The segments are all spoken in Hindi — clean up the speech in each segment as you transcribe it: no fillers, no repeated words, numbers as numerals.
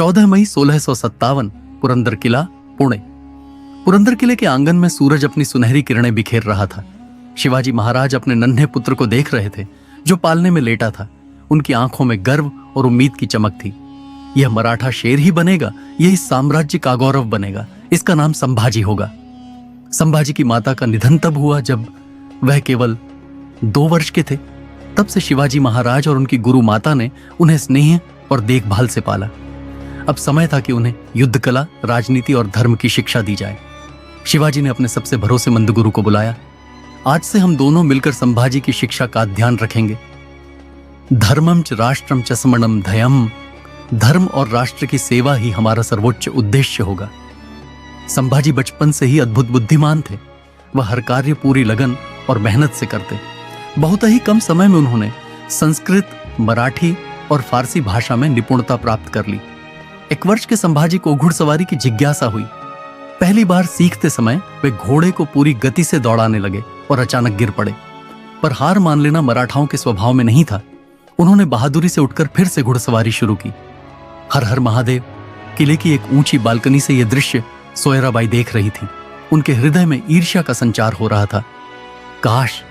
14 मई 1657, पुरंदर किला, पुणे। पुरंदर किले के आंगन में सूरज अपनी सुनहरी किरणें बिखेर रहा था। शिवाजी महाराज अपने नन्हे पुत्र को देख रहे थे, जो पालने में लेटा था। उनकी आंखों में गर्व और उम्मीद की चमक थी। यह मराठा शेर ही बनेगा, यह इस साम्राज्य का गौरव बनेगा। इसका नाम संभाजी होगा। संभाजी की माता का निधन तब हुआ जब वह केवल 2 वर्ष के थे। तब से शिवाजी महाराज और उनकी गुरु माता ने उन्हें स्नेह और देखभाल से पाला। अब समय था कि उन्हें युद्ध कला, राजनीति और धर्म की शिक्षा दी जाए। शिवाजी ने अपने सबसे भरोसेमंद गुरु को बुलाया। आज से हम दोनों मिलकर संभाजी की शिक्षा का ध्यान रखेंगे। धर्मम च राष्ट्रम च समणम धयम, धर्म और राष्ट्र की सेवा ही हमारा सर्वोच्च उद्देश्य होगा। संभाजी बचपन से ही अद्भुत बुद्धिमान थे। वह हर कार्य पूरी लगन और मेहनत से करते। बहुत ही कम समय में उन्होंने संस्कृत, मराठी और फारसी भाषा में निपुणता प्राप्त कर ली। 1 वर्ष के संभाजी को घुड़सवारी की जिज्ञासा हुई। पहली बार सीखते समय वे घोड़े को पूरी गति से दौड़ाने लगे और अचानक गिर पड़े। पर हार मान लेना मराठाओं के स्वभाव में नहीं था। उन्होंने बहादुरी से उठकर फिर से घुड़सवारी शुरू की। हर हर महादेव किले की एक ऊंची बालकनी से यह दृश्य सोयराबाई देख रही थी। उनके हृदय में ईर्ष्या का संचार हो रहा था। काश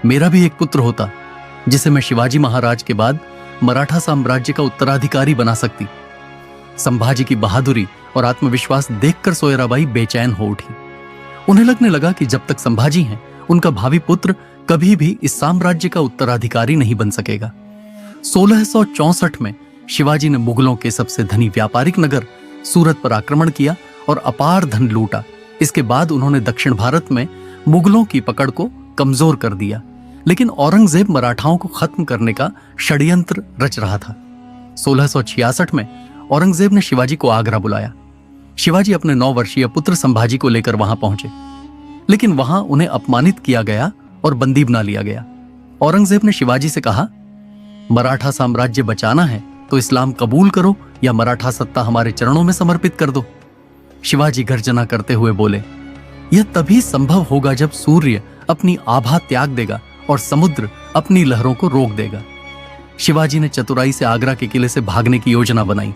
मेरा भी एक पुत्र होता, जिसे मैं शिवाजी महाराज के बाद मराठा साम्राज्य का उत्तराधिकारी बना सकती। संभाजी की बहादुरी और आत्मविश्वास देखकर सोयराबाई बेचैन हो उठी। उन्हें लगने लगा कि जब तक संभाजी हैं, उनका भावी पुत्र कभी भी इस साम्राज्य का उत्तराधिकारी नहीं बन सकेगा। 1664 में शिवाजी ने मुगलों के सबसे धनी व्यापारिक नगर सूरत पर आक्रमण किया और अपार धन लूटा। इसके बाद उन्होंने दक्षिण भारत में मुगलों की पकड़ को कमजोर कर दिया। लेकिन औरंगजेब मराठाओं को खत्म करने का षड्यंत्र रच रहा था। 1666 में औरंगजेब ने शिवाजी को आगरा बुलाया। शिवाजी अपने 9 वर्षीय पुत्र संभाजी को लेकर वहां पहुंचे, लेकिन वहां उन्हें अपमानित किया गया और बंदी बना लिया गया। औरंगजेब ने शिवाजी से कहा, मराठा साम्राज्य बचाना है तो इस्लाम कबूल करो या मराठा सत्ता हमारे चरणों में समर्पित कर दो। शिवाजी गर्जना करते हुए बोले, यह तभी संभव होगा जब सूर्य अपनी आभा त्याग देगा और समुद्र अपनी लहरों को रोक देगा। शिवाजी ने चतुराई से आगरा के किले से भागने की योजना बनाई।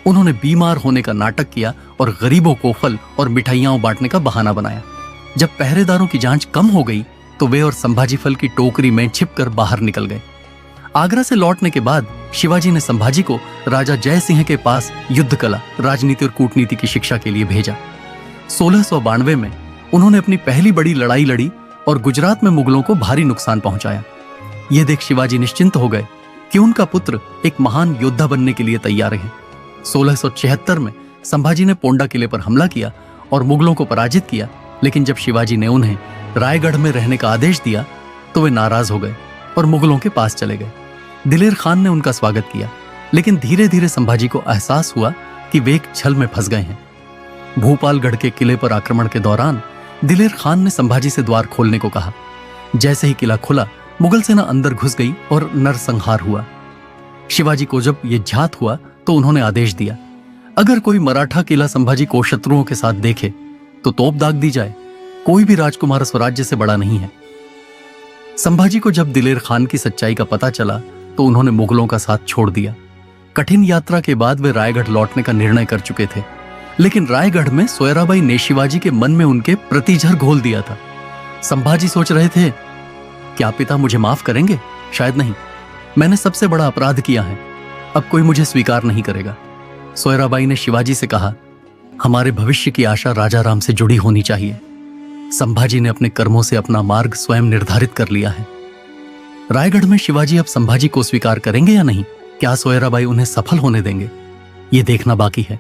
उन्होंने बीमार होने का नाटक किया और गरीबों को फल और मिठाइयां बांटने का बहाना बनाया। जब पहरेदारों की जांच कम हो गई तो वे और संभाजी फल की टोकरी में छिपकर बाहर निकल गए। आगरा से लौटने के बाद शिवाजी ने संभाजी को राजा जय सिंह के पास युद्ध कला, राजनीति और कूटनीति की शिक्षा के लिए भेजा। 1692 में उन्होंने अपनी पहली बड़ी लड़ाई लड़ी और गुजरात में मुगलों को भारी नुकसान पहुंचाया। यह देख शिवाजी निश्चिंत हो गए कि उनका पुत्र एक महान योद्धा बनने के लिए तैयार है। 1676 में संभाजी ने पोंडा किले पर हमला किया और मुगलों को पराजित किया। लेकिन जब शिवाजी ने उन्हें रायगढ़ में रहने का आदेश दिया तो वे नाराज हो गए और मुगलों के पास चले गए। दिलेर खान ने उनका स्वागत किया, लेकिन धीरे धीरे संभाजी को एहसास हुआ कि वे एक छल में फंस गए हैं। भूपालगढ़ के किले पर आक्रमण के दौरान दिलेर खान ने संभाजी से द्वार खोलने को कहा। जैसे ही किला खुला, मुगल सेना अंदर घुस गई और नरसंहार हुआ। शिवाजी को जब यह ज्ञात हुआ तो उन्होंने आदेश दिया, अगर कोई मराठा किला संभाजी को शत्रुओं के साथ देखे तो तोप दाग दी जाए। कोई भी राजकुमार स्वराज्य से बड़ा नहीं है। संभाजी को जब दिलेर खान की सच्चाई का पता चला तो उन्होंने मुगलों का साथ छोड़ दिया। कठिन यात्रा के बाद वे रायगढ़ लौटने का निर्णय कर चुके थे, लेकिन रायगढ़ में सोयराबाई ने शिवाजी के मन में उनके प्रति जहर घोल दिया था। संभाजी सोच रहे थे, क्या पिता मुझे माफ करेंगे? शायद नहीं। मैंने सबसे बड़ा अपराध किया है, अब कोई मुझे स्वीकार नहीं करेगा। सोयराबाई ने शिवाजी से कहा, हमारे भविष्य की आशा राजा राम से जुड़ी होनी चाहिए। संभाजी ने अपने कर्मों से अपना मार्ग स्वयं निर्धारित कर लिया है। रायगढ़ में शिवाजी अब संभाजी को स्वीकार करेंगे या नहीं? क्या सोयराबाई उन्हें सफल होने देंगे? ये देखना बाकी है।